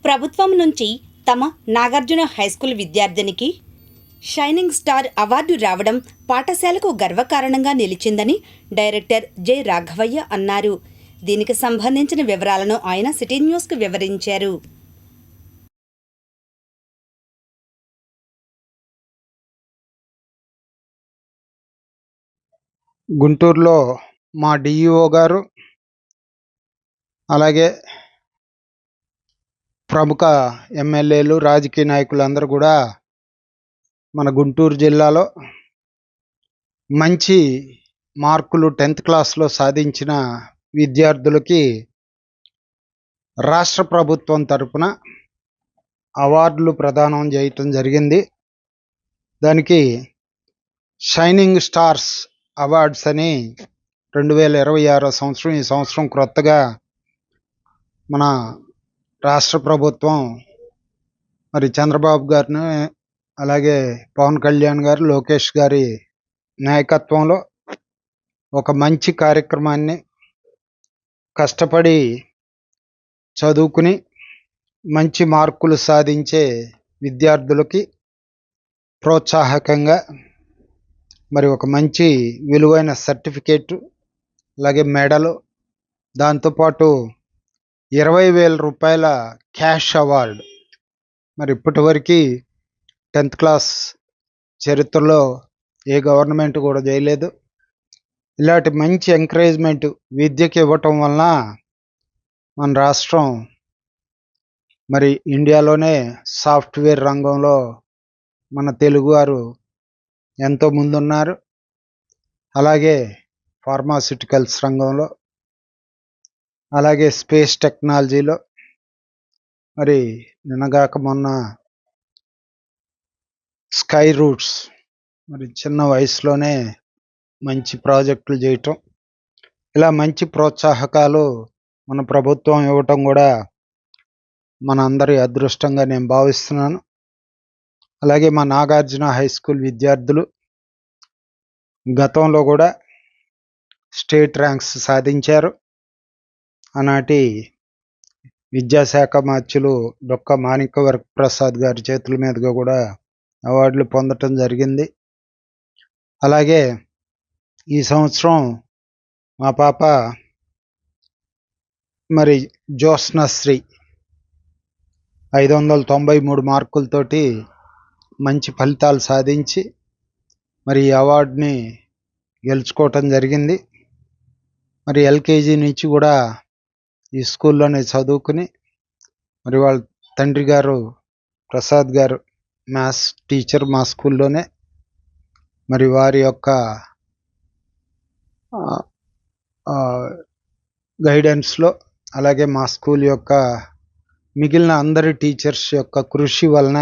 ప్రభుత్వం నుంచి తమ నాగార్జున హైస్కూల్ విద్యార్థినికి షైనింగ్ స్టార్ అవార్డు రావడం పాఠశాలకు గర్వకారణంగా నిలిచిందని డైరెక్టర్ జె రాఘవయ్య అన్నారు. దీనికి సంబంధించిన వివరాలను ఆయన సిటీ న్యూస్కు వివరించారు. గుంటూరులో మా డిఈఓ గారు అలాగే ప్రముఖ ఎమ్మెల్యేలు రాజకీయ నాయకులందరూ కూడా మన గుంటూరు జిల్లాలో మంచి మార్కులు 10th క్లాస్లో సాధించిన విద్యార్థులకి రాష్ట్ర ప్రభుత్వం తరపున అవార్డులు ప్రదానం చేయటం జరిగింది. దానికి షైనింగ్ స్టార్స్ అవార్డ్స్ అని 2026 సంవత్సరం ఈ సంవత్సరం క్రొత్తగా మన రాష్ట్ర ప్రభుత్వం మరి చంద్రబాబు గారిని అలాగే పవన్ కళ్యాణ్ గారు లోకేష్ గారి నాయకత్వంలో ఒక మంచి కార్యక్రమాన్ని కష్టపడి చదువుకుని మంచి మార్కులు సాధించే విద్యార్థులకి ప్రోత్సాహకంగా మరి ఒక మంచి విలువైన సర్టిఫికేట్ అలాగే మెడలు దాంతోపాటు 20,000 రూపాయల క్యాష్ అవార్డు మరి ఇప్పటివరకు 10th క్లాస్ చరిత్రలో ఏ గవర్నమెంట్ కూడా చేయలేదు. ఇలాంటి మంచి ఎంకరేజ్మెంట్ విద్యకి ఇవ్వటం వలన మన రాష్ట్రం మరి ఇండియాలోనే సాఫ్ట్వేర్ రంగంలో మన తెలుగువారు ఎంతో ముందున్నారు. అలాగే ఫార్మాస్యూటికల్స్ రంగంలో అలాగే స్పేస్ టెక్నాలజీలో మరి నిన్నగాక మొన్న స్కై రూట్స్ మరి చిన్న వయసులోనే మంచి ప్రాజెక్టులు చేయటం ఇలా మంచి ప్రోత్సాహకాలు మన ప్రభుత్వం ఇవ్వటం కూడా మన అందరి అదృష్టంగా నేను భావిస్తున్నాను. అలాగే మా నాగార్జున హై స్కూల్ విద్యార్థులు గతంలో కూడా స్టేట్ ర్యాంక్స్ సాధించారు. ఆనాటి విద్యాశాఖ మార్చులు డొక్క మాణిక్య వరప్రసాద్ గారి చేతుల మీదుగా కూడా అవార్డులు పొందటం జరిగింది. అలాగే ఈ సంవత్సరం మా పాప మరి జ్యోత్స్నశ్రీ 593 మార్కులతోటి మంచి ఫలితాలు సాధించి మరి ఈ అవార్డుని గెలుచుకోవటం జరిగింది. మరి ఎల్కేజీ నుంచి కూడా ఈ స్కూల్లోనే చదువుకుని మరి వాళ్ళ తండ్రి గారు ప్రసాద్ గారు మ్యాథ్స్ టీచర్ మా స్కూల్లోనే మరి వారి యొక్క గైడెన్స్లో అలాగే మా స్కూల్ యొక్క మిగిలిన అందరి టీచర్స్ యొక్క కృషి వలన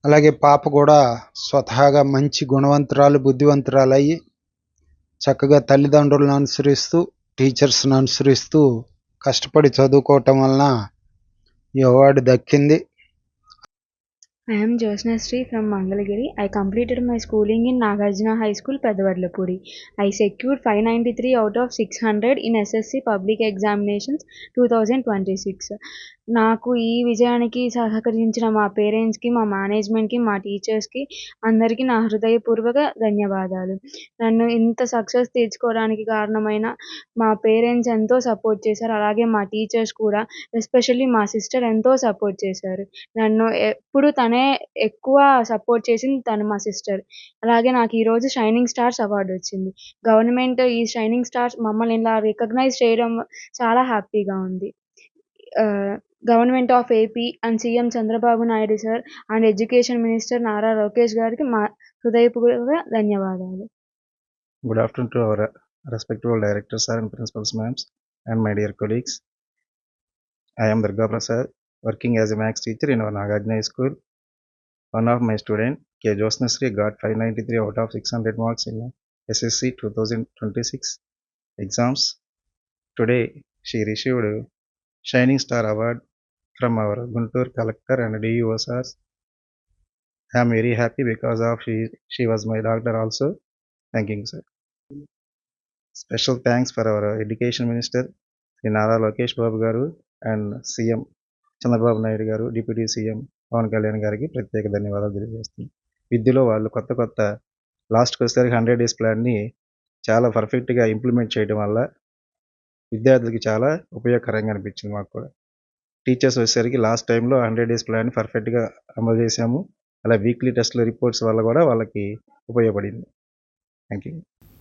అలాగే పాప కూడా స్వతహాగా మంచి గుణవంతురాలు బుద్ధివంతురాలు అయ్యి చక్కగా తల్లిదండ్రులను అనుసరిస్తూ టీచర్స్ని అనుసరిస్తూ కష్టపడి చదువుకోవటం వలన ఈ అవార్డు దక్కింది. I am Jyotsnasri from Mangalagiri. I completed my schooling in Nagarjuna High School, Pedavarlapudi. I secured 593 out of 600 in SSC Public Examinations 2026. నాకు ఈ విజయానికి సహకరించిన మా పేరెంట్స్కి, మా మేనేజ్మెంట్కి, మా టీచర్స్కి అందరికీ నా హృదయపూర్వక ధన్యవాదాలు. నన్ను ఇంత సక్సెస్ తెచ్చుకోవడానికి కారణమైన మా పేరెంట్స్ ఎంతో సపోర్ట్ చేశారు. అలాగే మా టీచర్స్ కూడా, ఎస్పెషల్లీ మా సిస్టర్ ఎంతో సపోర్ట్ చేశారు. నన్ను ఎప్పుడు తనే ఎక్కువ సపోర్ట్ చేసింది తను మా సిస్టర్. అలాగే నాకు ఈరోజు షైనింగ్ స్టార్స్ అవార్డు వచ్చింది. గవర్నమెంట్ ఈ షైనింగ్ స్టార్స్ మమ్మల్ని ఇలా రికగ్నైజ్ చేయడం చాలా హ్యాపీగా ఉంది. Government of AP and CM Chandrababu Naidu sir and education minister Nara Lokesh గారికి మా హృదయపూర్వక ధన్యవాదాలు. Good afternoon to our respectable directors and principals ma'ams and my dear colleagues. I am Durga Prasad, working as a maths teacher in our Nagarjuna High School. One of my student, K. Jyotsnasri, got 593 out of 600 marks in SSC 2026 exams. Today, she received a Shining Star Award from our Guntur collector and DEO sirs. I am very happy because of she was my doctor also. Thank you, sir. Special thanks for our education minister, Nara Lokesh Babu Garu, and CM Chandrababu Naidu గారు, deputy CM Pawan Kalyan గారికి ప్రత్యేక ధన్యవాదాలు తెలియజేస్తున్నాను. విద్యలో వాళ్ళు కొత్త లాస్ట్కి వచ్చేసరికి 100 డేస్ ప్లాన్ని చాలా పర్ఫెక్ట్గా ఇంప్లిమెంట్ చేయడం వల్ల విద్యార్థులకి చాలా ఉపయోగకరంగా అనిపించింది మాకు కూడా. టీచర్స్ వచ్చేసరికి లాస్ట్ టైంలో 100 డేస్ ప్లాన్ పర్ఫెక్ట్గా అమలు చేశాము. అలా వీక్లీ టెస్ట్ల రిపోర్ట్స్ వల్ల కూడా వాళ్ళకి ఉపయోగపడింది. Thank you.